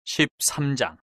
13장.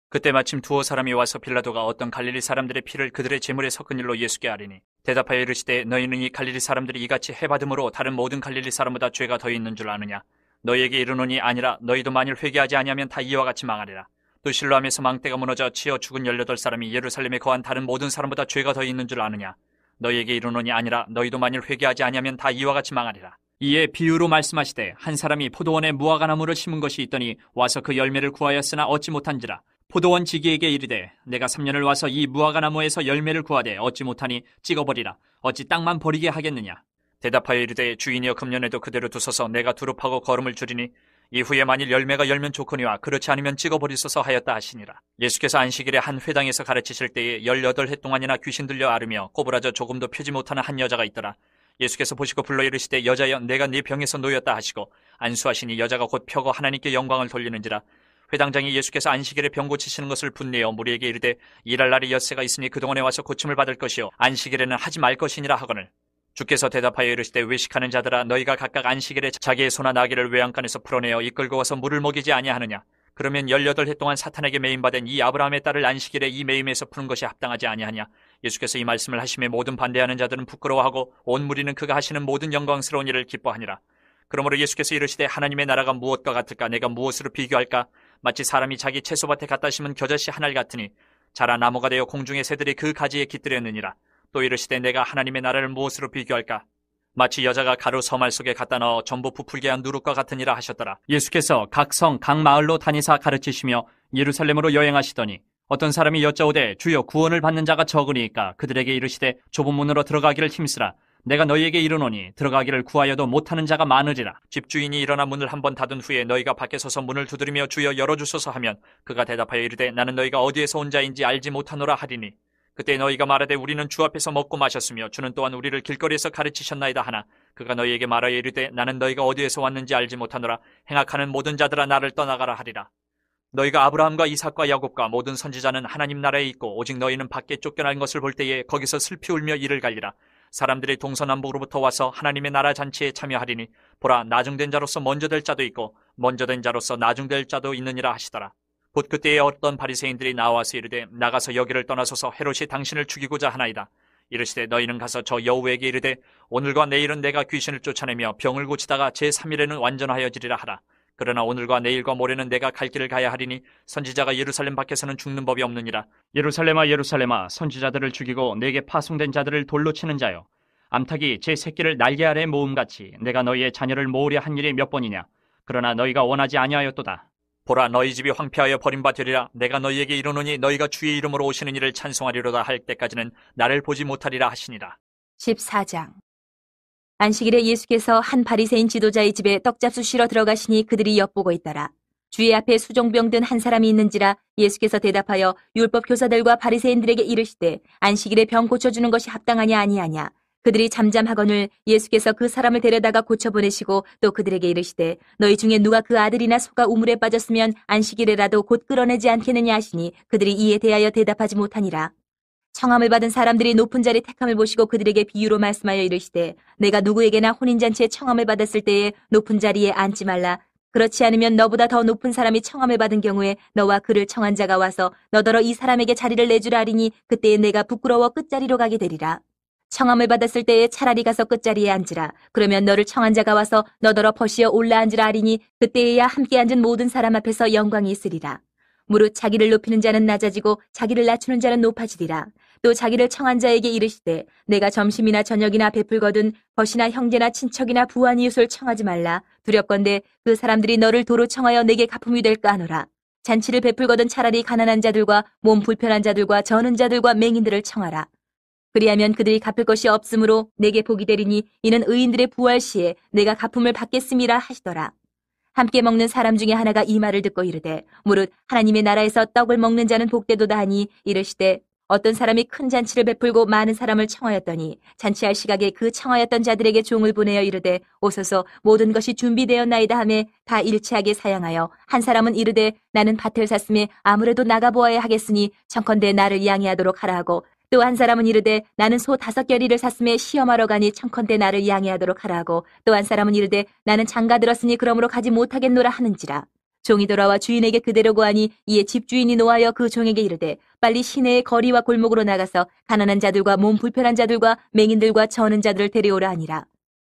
그때 마침 두어 사람이 와서 빌라도가 어떤 갈릴리 사람들의 피를 그들의 제물에 섞은 일로 예수께 아뢰니, 대답하여 이르시되 너희는 이 갈릴리 사람들이 이같이 해받음으로 다른 모든 갈릴리 사람보다 죄가 더 있는 줄 아느냐? 너희에게 이르노니 아니라 너희도 만일 회개하지 아니하면 다 이와 같이 망하리라. 또 실로암에서 망대가 무너져 치어 죽은 18사람이 예루살렘에 거한 다른 모든 사람보다 죄가 더 있는 줄 아느냐? 너희에게 이르노니 아니라 너희도 만일 회개하지 아니하면 다 이와 같이 망하리라. 이에 비유로 말씀하시되 한 사람이 포도원에 무화과나무를 심은 것이 있더니 와서 그 열매를 구하였으나 얻지 못한지라. 포도원 지기에게 이르되 내가 3년을 와서 이 무화과나무에서 열매를 구하되 얻지 못하니 찍어버리라. 어찌 땅만 버리게 하겠느냐? 대답하여 이르되 주인이여 금년에도 그대로 두소서. 내가 두릅하고 거름을 줄이니 이후에 만일 열매가 열면 좋거니와 그렇지 않으면 찍어버리소서 하였다 하시니라. 예수께서 안식일에 한 회당에서 가르치실 때에 18해 동안이나 귀신 들려 앓으며 꼬부라져 조금도 펴지 못하는 한 여자가 있더라. 예수께서 보시고 불러 이르시되 여자여 내가 네 병에서 놓였다 하시고 안수하시니 여자가 곧 펴고 하나님께 영광을 돌리는지라. 회당장이 예수께서 안식일에 병 고치시는 것을 분내어 무리에게 이르되 일할 날이 엿새가 있으니 그동안에 와서 고침을 받을 것이요 안식일에는 하지 말 것이니라 하거늘. 주께서 대답하여 이르시되 외식하는 자들아 너희가 각각 안식일에 자기의 소나 나귀를 외양간에서 풀어내어 이끌고 와서 물을 먹이지 아니하느냐? 그러면 18해 동안 사탄에게 매임받은 이 아브라함의 딸을 안식일에 이 매임에서 푸는 것이 합당하지 아니하냐? 예수께서 이 말씀을 하심에 모든 반대하는 자들은 부끄러워하고 온 무리는 그가 하시는 모든 영광스러운 일을 기뻐하니라. 그러므로 예수께서 이르시되 하나님의 나라가 무엇과 같을까? 내가 무엇으로 비교할까? 마치 사람이 자기 채소밭에 갖다 심은 겨자씨 한 알 같으니 자라 나무가 되어 공중의 새들이 그 가지에 깃들였느니라. 또 이르시되 내가 하나님의 나라를 무엇으로 비교할까? 마치 여자가 가루 서말 속에 갖다 넣어 전부 부풀게 한 누룩과 같으니라 하셨더라. 예수께서 각 성, 각 마을로 다니사 가르치시며 예루살렘으로 여행하시더니 어떤 사람이 여짜오되 주여 구원을 받는 자가 적으니까 그들에게 이르시되 좁은 문으로 들어가기를 힘쓰라. 내가 너희에게 이르노니 들어가기를 구하여도 못하는 자가 많으리라. 집주인이 일어나 문을 한번 닫은 후에 너희가 밖에 서서 문을 두드리며 주여 열어주소서 하면 그가 대답하여 이르되 나는 너희가 어디에서 온 자인지 알지 못하노라 하리니 그때 너희가 말하되 우리는 주 앞에서 먹고 마셨으며 주는 또한 우리를 길거리에서 가르치셨나이다 하나 그가 너희에게 말하여 이르되 나는 너희가 어디에서 왔는지 알지 못하노라. 행악하는 모든 자들아 나를 떠나가라 하리라. 너희가 아브라함과 이삭과 야곱과 모든 선지자는 하나님 나라에 있고 오직 너희는 밖에 쫓겨난 것을 볼 때에 거기서 슬피 울며 이를 갈리라. 사람들이 동서남북으로부터 와서 하나님의 나라 잔치에 참여하리니 보라 나중된 자로서 먼저 될 자도 있고 먼저 된 자로서 나중될 자도 있느니라 하시더라. 곧 그때에 어떤 바리새인들이 나와서 이르되 나가서 여기를 떠나소서 헤롯이 당신을 죽이고자 하나이다. 이르시되 너희는 가서 저 여우에게 이르되 오늘과 내일은 내가 귀신을 쫓아내며 병을 고치다가 제3일에는 완전하여지리라 하라. 그러나 오늘과 내일과 모레는 내가 갈 길을 가야 하리니 선지자가 예루살렘 밖에서는 죽는 법이 없느니라. 예루살렘아 예루살렘아 선지자들을 죽이고 내게 파송된 자들을 돌로 치는 자여 암탉이 제 새끼를 날개 아래 모음같이 내가 너희의 자녀를 모으려 한 일이 몇 번이냐? 그러나 너희가 원하지 아니하였도다. 보라 너희 집이 황폐하여 버림받으리라. 내가 너희에게 이르노니 너희가 주의 이름으로 오시는 이를 찬송하리로다 할 때까지는 나를 보지 못하리라 하시니라. 14장. 안식일에 예수께서 한 바리새인 지도자의 집에 떡잡수 쉬러 들어가시니 그들이 엿보고 있더라. 주의 앞에 수종병 든 한 사람이 있는지라. 예수께서 대답하여 율법 교사들과 바리새인들에게 이르시되 안식일에 병 고쳐주는 것이 합당하냐 아니하냐. 그들이 잠잠하거늘 예수께서 그 사람을 데려다가 고쳐보내시고 또 그들에게 이르시되 너희 중에 누가 그 아들이나 소가 우물에 빠졌으면 안식일에라도 곧 끌어내지 않겠느냐 하시니 그들이 이에 대하여 대답하지 못하니라. 청함을 받은 사람들이 높은 자리 택함을 보시고 그들에게 비유로 말씀하여 이르시되 내가 누구에게나 혼인잔치에 청함을 받았을 때에 높은 자리에 앉지 말라. 그렇지 않으면 너보다 더 높은 사람이 청함을 받은 경우에 너와 그를 청한 자가 와서 너더러 이 사람에게 자리를 내주라 하리니 그때에 내가 부끄러워 끝자리로 가게 되리라. 청함을 받았을 때에 차라리 가서 끝자리에 앉으라. 그러면 너를 청한 자가 와서 너더러 버시어 올라 앉으라 하리니 그때에야 함께 앉은 모든 사람 앞에서 영광이 있으리라. 무릇 자기를 높이는 자는 낮아지고 자기를 낮추는 자는 높아지리라. 또 자기를 청한 자에게 이르시되 내가 점심이나 저녁이나 베풀거든 벗이나 형제나 친척이나 부한 이웃을 청하지 말라. 두렵건대 그 사람들이 너를 도로 청하여 내게 갚음이 될까 하노라. 잔치를 베풀거든 차라리 가난한 자들과 몸 불편한 자들과 저는 자들과 맹인들을 청하라. 그리하면 그들이 갚을 것이 없으므로 내게 복이 되리니 이는 의인들의 부활 시에 내가 갚음을 받겠음이라 하시더라. 함께 먹는 사람 중에 하나가 이 말을 듣고 이르되 무릇 하나님의 나라에서 떡을 먹는 자는 복되도다 하니 이르시되 어떤 사람이 큰 잔치를 베풀고 많은 사람을 청하였더니 잔치할 시각에 그 청하였던 자들에게 종을 보내어 이르되 오소서 모든 것이 준비되었나이다 하며 다 일치하게 사양하여 한 사람은 이르되 나는 밭을 샀으며 아무래도 나가보아야 하겠으니 청컨대 나를 양해하도록 하라 하고 또 한 사람은 이르되 나는 소 5겨리를 샀으며 시험하러 가니 청컨대 나를 양해하도록 하라 하고 또 한 사람은 이르되 나는 장가 들었으니 그러므로 가지 못하겠노라 하는지라. 종이 돌아와 주인에게 그대로 고하니 이에 집주인이 노하여 그 종에게 이르되 빨리 시내의 거리와 골목으로 나가서 가난한 자들과 몸 불편한 자들과 맹인들과 저는 자들을 데려오라 하니라.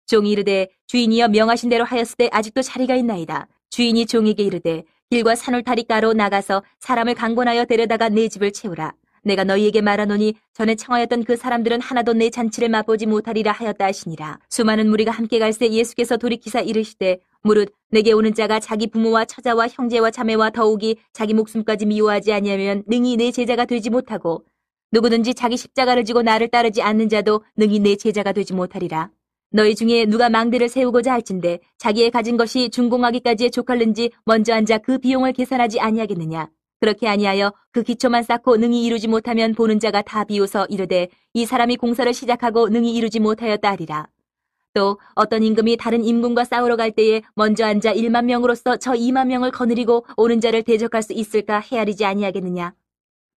종이 이르되 주인이여 명하신 대로 하였으되 아직도 자리가 있나이다. 주인이 종에게 이르되 길과 산울타리가로 나가서 사람을 강권하여 데려다가 내 집을 채우라. 내가 너희에게 말하노니 전에 청하였던 그 사람들은 하나도 내 잔치를 맛보지 못하리라 하였다 하시니라. 수많은 무리가 함께 갈새 예수께서 돌이키사 이르시되 무릇 내게 오는 자가 자기 부모와 처자와 형제와 자매와 더욱이 자기 목숨까지 미워하지 아니하면 능히 내 제자가 되지 못하고 누구든지 자기 십자가를 지고 나를 따르지 않는 자도 능히 내 제자가 되지 못하리라. 너희 중에 누가 망대를 세우고자 할진대 자기의 가진 것이 준공하기까지에 족할는지 먼저 앉아 그 비용을 계산하지 아니하겠느냐. 그렇게 아니하여 그 기초만 쌓고 능히 이루지 못하면 보는 자가 다 비웃어 이르되 이 사람이 공사를 시작하고 능히 이루지 못하였다 하리라. 또 어떤 임금이 다른 임금과 싸우러 갈 때에 먼저 앉아 1만 명으로서 저 2만 명을 거느리고 오는 자를 대적할 수 있을까 헤아리지 아니하겠느냐.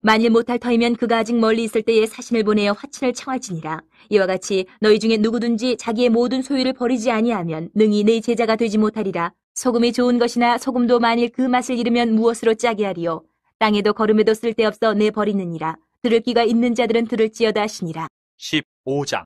만일 못할 터이면 그가 아직 멀리 있을 때에 사신을 보내어 화친을 청할지니라. 이와 같이 너희 중에 누구든지 자기의 모든 소유를 버리지 아니하면 능히 내 제자가 되지 못하리라. 소금이 좋은 것이나 소금도 만일 그 맛을 잃으면 무엇으로 짜게 하리요. 땅에도 거름에도 쓸데없어 내 버리느니라. 들을 귀가 있는 자들은 들을지어다 하시니라. 15장.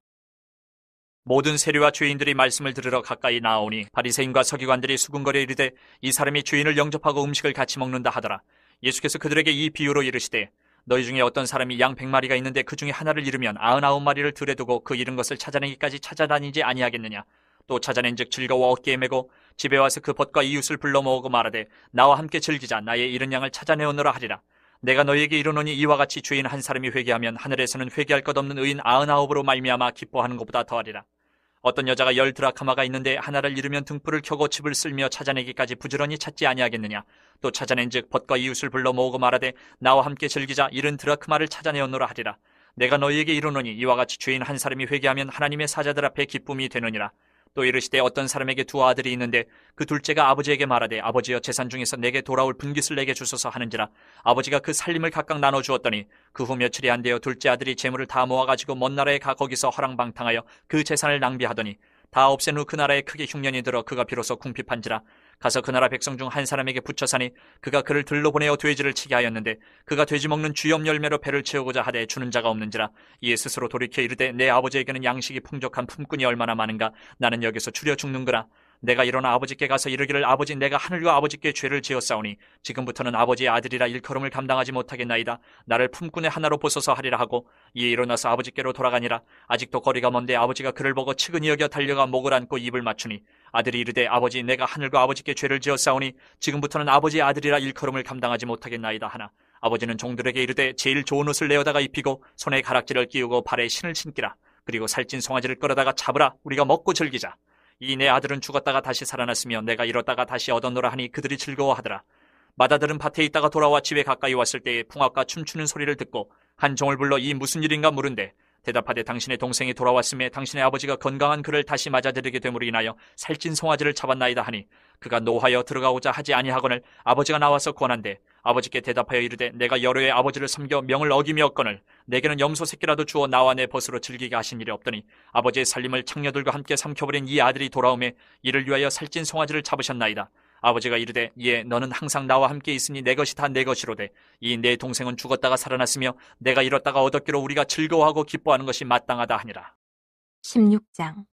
모든 세리와 주인들이 말씀을 들으러 가까이 나오니 바리새인과 서기관들이 수군거려 이르되 이 사람이 주인을 영접하고 음식을 같이 먹는다 하더라. 예수께서 그들에게 이 비유로 이르시되 너희 중에 어떤 사람이 양 100마리가 있는데 그 중에 하나를 잃으면 99마리를 들에 두고 그 잃은 것을 찾아내기까지 찾아다니지 아니하겠느냐. 또 찾아낸즉 즐거워 어깨에 메고 집에 와서 그 벗과 이웃을 불러 모으고 말하되 나와 함께 즐기자. 나의 잃은 양을 찾아내오너라 하리라. 내가 너희에게 이르노니 이와 같이 주인 한 사람이 회개하면 하늘에서는 회개할 것 없는 의인 99으로 말미암아 기뻐하는 것보다 더하리라. 어떤 여자가 10드라크마가 있는데 하나를 잃으면 등불을 켜고 집을 쓸며 찾아내기까지 부지런히 찾지 아니하겠느냐. 또 찾아낸즉 벗과 이웃을 불러 모으고 말하되 나와 함께 즐기자. 잃은 드라크마를 찾아내었노라 하리라. 내가 너희에게 이르노니 이와 같이 주인 한 사람이 회개하면 하나님의 사자들 앞에 기쁨이 되느니라. 또 이르시되 어떤 사람에게 두 아들이 있는데 그 둘째가 아버지에게 말하되 아버지여 재산 중에서 내게 돌아올 분깃을 내게 주소서 하는지라. 아버지가 그 살림을 각각 나눠 주었더니 그 후 며칠이 안 되어 둘째 아들이 재물을 다 모아가지고 먼 나라에 가 거기서 허랑방탕하여 그 재산을 낭비하더니 다 없앤 후 그 나라에 크게 흉년이 들어 그가 비로소 궁핍한지라. 가서 그 나라 백성 중 한 사람에게 붙여 사니 그가 그를 들로 보내어 돼지를 치게 하였는데 그가 돼지 먹는 쥐염 열매로 배를 채우고자 하되 주는 자가 없는지라. 이에 스스로 돌이켜 이르되 내 아버지에게는 양식이 풍족한 품꾼이 얼마나 많은가. 나는 여기서 추려 죽는구나. 내가 일어나 아버지께 가서 이르기를 아버지 내가 하늘과 아버지께 죄를 지었사오니 지금부터는 아버지의 아들이라 일컬음을 감당하지 못하겠나이다. 나를 품꾼의 하나로 보소서 하리라 하고 이에 일어나서 아버지께로 돌아가니라. 아직도 거리가 먼데 아버지가 그를 보고 측은히 여겨 달려가 목을 안고 입을 맞추니 아들이 이르되 아버지 내가 하늘과 아버지께 죄를 지었사오니 지금부터는 아버지의 아들이라 일컬음을 감당하지 못하겠나이다 하나 아버지는 종들에게 이르되 제일 좋은 옷을 내어다가 입히고 손에 가락지를 끼우고 발에 신을 신기라. 그리고 살찐 송아지를 끌어다가 잡으라. 우리가 먹고 즐기자. 이 내 아들은 죽었다가 다시 살아났으며 내가 잃었다가 다시 얻었노라 하니 그들이 즐거워하더라. 맏아들은 밭에 있다가 돌아와 집에 가까이 왔을 때에 풍악과 춤추는 소리를 듣고 한 종을 불러 이 무슨 일인가 물은데 대답하되 당신의 동생이 돌아왔음에 당신의 아버지가 건강한 그를 다시 맞아들이게 됨으로 인하여 살찐 송아지를 잡았나이다 하니 그가 노하여 들어가고자 하지 아니하거늘 아버지가 나와서 권한대 아버지께 대답하여 이르되 내가 여러 해 아버지를 섬겨 명을 어기며었거늘 내게는 염소 새끼라도 주어 나와 내 벗으로 즐기게 하신 일이 없더니 아버지의 살림을 창녀들과 함께 삼켜버린 이 아들이 돌아오매 이를 위하여 살찐 송아지를 잡으셨나이다. 아버지가 이르되 예 너는 항상 나와 함께 있으니 내 것이 다 내 것이로되 이 내 동생은 죽었다가 살아났으며 내가 잃었다가 얻었기로 우리가 즐거워하고 기뻐하는 것이 마땅하다 하니라. 16장.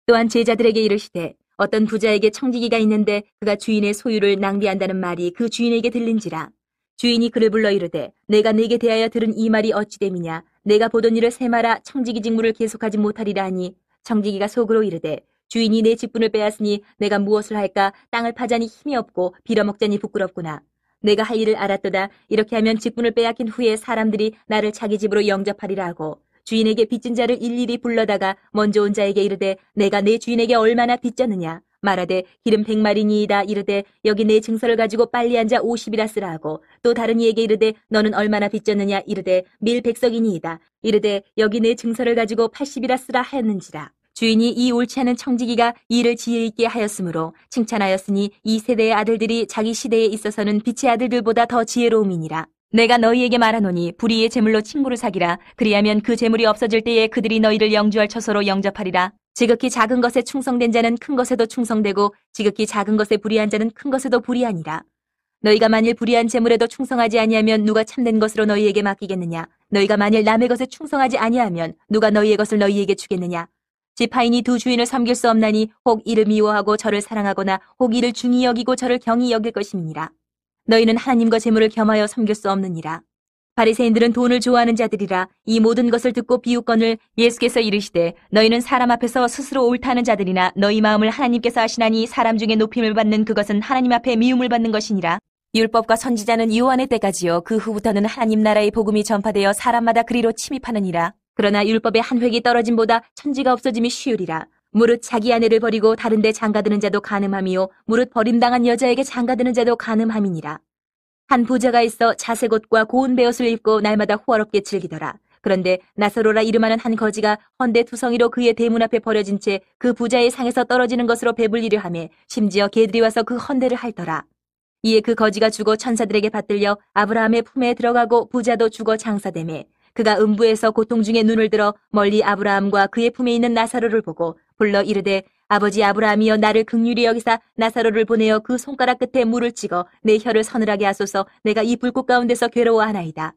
또한 제자들에게 이르시되 어떤 부자에게 청지기가 있는데 그가 주인의 소유를 낭비한다는 말이 그 주인에게 들린지라. 주인이 그를 불러 이르되 내가 네게 대하여 들은 이 말이 어찌 됨이냐. 내가 보던 일을 세마라 청지기 직무를 계속하지 못하리라 하니 청지기가 속으로 이르되 주인이 내 직분을 빼앗으니 내가 무엇을 할까. 땅을 파자니 힘이 없고 빌어먹자니 부끄럽구나. 내가 할 일을 알았도다. 이렇게 하면 직분을 빼앗긴 후에 사람들이 나를 자기 집으로 영접하리라 하고 주인에게 빚진 자를 일일이 불러다가 먼저 온 자에게 이르되 내가 내 주인에게 얼마나 빚졌느냐. 말하되 기름 100마리니이다. 이르되 여기 내 증서를 가지고 빨리 앉아 50이라 쓰라 하고 또 다른 이에게 이르되 너는 얼마나 빚졌느냐. 이르되 밀 100석이니이다. 이르되 여기 내 증서를 가지고 80이라 쓰라 하였는지라. 주인이 이 옳지 않은 청지기가 일을 지혜 있게 하였으므로 칭찬하였으니 이 세대의 아들들이 자기 시대에 있어서는 빛의 아들들보다 더 지혜로움이니라. 내가 너희에게 말하노니 불의의 재물로 친구를 사기라. 그리하면 그 재물이 없어질 때에 그들이 너희를 영주할 처소로 영접하리라. 지극히 작은 것에 충성된 자는 큰 것에도 충성되고 지극히 작은 것에 불의한 자는 큰 것에도 불의하니라. 너희가 만일 불의한 재물에도 충성하지 아니하면 누가 참된 것으로 너희에게 맡기겠느냐? 너희가 만일 남의 것에 충성하지 아니하면 누가 너희의 것을 너희에게 주겠느냐? 지파인이 두 주인을 섬길 수 없나니 혹 이를 미워하고 저를 사랑하거나 혹 이를 중히 여기고 저를 경히 여길 것임이니라. 너희는 하나님과 재물을 겸하여 섬길 수 없느니라. 바리새인들은 돈을 좋아하는 자들이라. 이 모든 것을 듣고 비웃거늘 예수께서 이르시되 너희는 사람 앞에서 스스로 옳다는 자들이나 너희 마음을 하나님께서 아시나니 사람 중에 높임을 받는 그것은 하나님 앞에 미움을 받는 것이니라. 율법과 선지자는 요한의 때까지요 그 후부터는 하나님 나라의 복음이 전파되어 사람마다 그리로 침입하느니라. 그러나 율법의 한 획이 떨어짐보다 천지가 없어짐이 쉬우리라. 무릇 자기 아내를 버리고 다른 데 장가드는 자도 간음함이요 무릇 버림당한 여자에게 장가드는 자도 간음함이니라. 한 부자가 있어 자색 옷과 고운 베옷을 입고 날마다 호화롭게 즐기더라. 그런데 나사로라 이름하는 한 거지가 헌데 투성이로 그의 대문 앞에 버려진 채 그 부자의 상에서 떨어지는 것으로 배불리려 하며 심지어 개들이 와서 그 헌데를 핥더라. 이에 그 거지가 죽어 천사들에게 받들려 아브라함의 품에 들어가고 부자도 죽어 장사되매 그가 음부에서 고통 중에 눈을 들어 멀리 아브라함과 그의 품에 있는 나사로를 보고 불러 이르되 아버지 아브라함이여 나를 긍휼히 여기사 나사로를 보내어 그 손가락 끝에 물을 찍어 내 혀를 서늘하게 하소서. 내가 이 불꽃 가운데서 괴로워하나이다.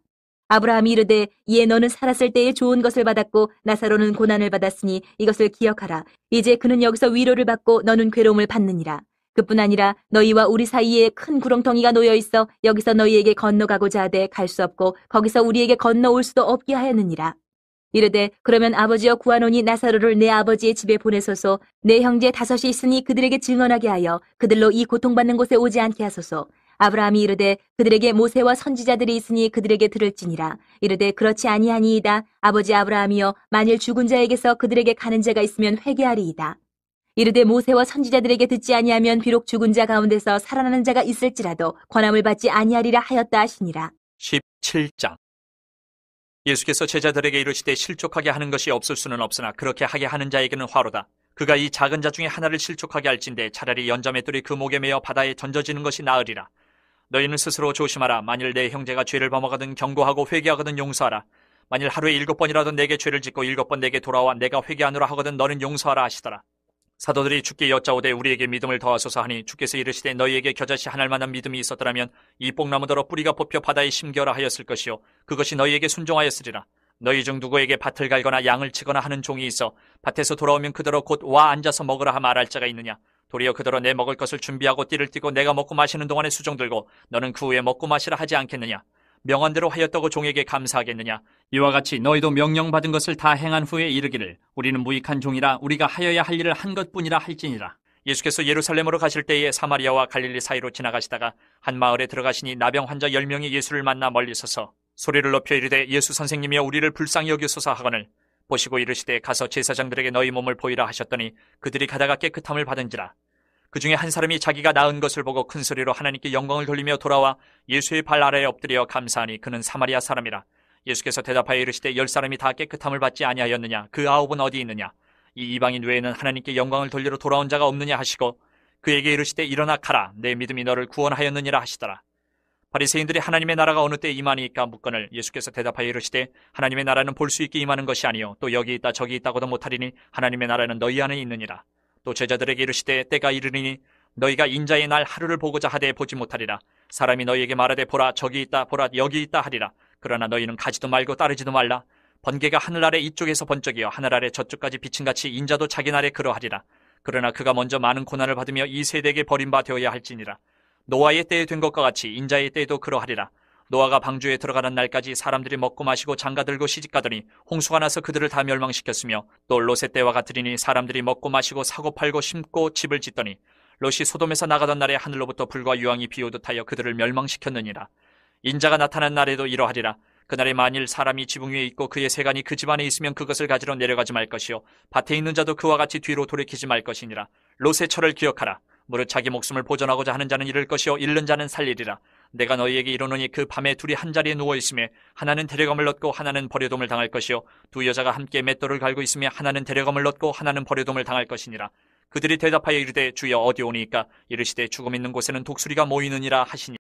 아브라함이 이르되 이에 너는 살았을 때에 좋은 것을 받았고 나사로는 고난을 받았으니 이것을 기억하라. 이제 그는 여기서 위로를 받고 너는 괴로움을 받느니라. 그뿐 아니라 너희와 우리 사이에 큰 구렁텅이가 놓여 있어 여기서 너희에게 건너가고자 하되 갈 수 없고 거기서 우리에게 건너올 수도 없게 하였느니라. 이르되 그러면 아버지여 구하노니 나사로를 내 아버지의 집에 보내소서. 내 형제 5이 있으니 그들에게 증언하게 하여 그들로 이 고통받는 곳에 오지 않게 하소서. 아브라함이 이르되 그들에게 모세와 선지자들이 있으니 그들에게 들을지니라. 이르되 그렇지 아니하니이다. 아버지 아브라함이여 만일 죽은 자에게서 그들에게 가는 자가 있으면 회개하리이다. 이르되 모세와 선지자들에게 듣지 아니하면 비록 죽은 자 가운데서 살아나는 자가 있을지라도 권함을 받지 아니하리라 하였다 하시니라. 17장. 예수께서 제자들에게 이르시되 실족하게 하는 것이 없을 수는 없으나 그렇게 하게 하는 자에게는 화로다. 그가 이 작은 자 중에 하나를 실족하게 할진대 차라리 연자맷돌이 그 목에 매어 바다에 던져지는 것이 나으리라. 너희는 스스로 조심하라. 만일 내 형제가 죄를 범하거든 경고하고 회개하거든 용서하라. 만일 하루에 7번이라도 내게 죄를 짓고 7번 내게 돌아와 내가 회개하노라 하거든 너는 용서하라 하시더라. 사도들이 주께 여짜오되 우리에게 믿음을 더하소서 하니 주께서 이르시되 너희에게 겨자씨 하나할 만한 믿음이 있었더라면 이 뽕나무더러 뿌리가 뽑혀 바다에 심겨라 하였을 것이요 그것이 너희에게 순종하였으리라. 너희 중 누구에게 밭을 갈거나 양을 치거나 하는 종이 있어 밭에서 돌아오면 그대로 곧 와 앉아서 먹으라 하마 말할 자가 있느냐. 도리어 그대로 내 먹을 것을 준비하고 띠를 띠고 내가 먹고 마시는 동안에 수종 들고 너는 그 후에 먹고 마시라 하지 않겠느냐. 명언대로 하였다고 종에게 감사하겠느냐. 이와 같이 너희도 명령받은 것을 다 행한 후에 이르기를 우리는 무익한 종이라 우리가 하여야 할 일을 한 것뿐이라 할지니라. 예수께서 예루살렘으로 가실 때에 사마리아와 갈릴리 사이로 지나가시다가 한 마을에 들어가시니 나병 환자 10명이 예수를 만나 멀리 서서 소리를 높여 이르되 예수 선생님이여 우리를 불쌍히 여기소서 하거늘 보시고 이르시되 가서 제사장들에게 너희 몸을 보이라 하셨더니 그들이 가다가 깨끗함을 받은지라. 그 중에 한 사람이 자기가 나은 것을 보고 큰 소리로 하나님께 영광을 돌리며 돌아와 예수의 발 아래에 엎드려 감사하니 그는 사마리아 사람이라. 예수께서 대답하여 이르시되 10사람이 다 깨끗함을 받지 아니하였느냐. 그 9은 어디 있느냐. 이 이방인 외에는 하나님께 영광을 돌리러 돌아온 자가 없느냐 하시고 그에게 이르시되 일어나 가라. 내 믿음이 너를 구원하였느니라 하시더라. 바리새인들이 하나님의 나라가 어느 때 임하니까 묻거늘 예수께서 대답하여 이르시되 하나님의 나라는 볼 수 있게 임하는 것이 아니요 또 여기 있다 저기 있다고도 못하리니 하나님의 나라는 너희 안에 있느니라. 또 제자들에게 이르시되 때가 이르리니 너희가 인자의 날 하루를 보고자 하되 보지 못하리라. 사람이 너희에게 말하되 보라 저기 있다 보라 여기 있다 하리라. 그러나 너희는 가지도 말고 따르지도 말라. 번개가 하늘 아래 이쪽에서 번쩍이어 하늘 아래 저쪽까지 비친같이 인자도 자기 날에 그러하리라. 그러나 그가 먼저 많은 고난을 받으며 이 세대에게 버림바 되어야 할지니라. 노아의 때에 된 것과 같이 인자의 때에도 그러하리라. 노아가 방주에 들어가는 날까지 사람들이 먹고 마시고 장가들고 시집가더니 홍수가 나서 그들을 다 멸망시켰으며 또 롯의 때와 같으리니 사람들이 먹고 마시고 사고 팔고 심고 집을 짓더니 롯이 소돔에서 나가던 날에 하늘로부터 불과 유황이 비오듯 하여 그들을 멸망시켰느니라. 인자가 나타난 날에도 이러하리라. 그날에 만일 사람이 지붕 위에 있고 그의 세간이 그 집안에 있으면 그것을 가지러 내려가지 말 것이요 밭에 있는 자도 그와 같이 뒤로 돌이키지 말 것이니라. 롯의 철을 기억하라. 무릇 자기 목숨을 보존하고자 하는 자는 잃을 것이요 잃는 자는 살리리라. 내가 너희에게 이르노니 그 밤에 둘이 한 자리에 누워 있으며 하나는 데려감을 얻고 하나는 버려둠을 당할 것이요 두 여자가 함께 맷돌을 갈고 있으며 하나는 데려감을 얻고 하나는 버려둠을 당할 것이니라. 그들이 대답하여 이르되 주여 어디 오니이까. 이르시되 죽음 있는 곳에는 독수리가 모이느니라 하시니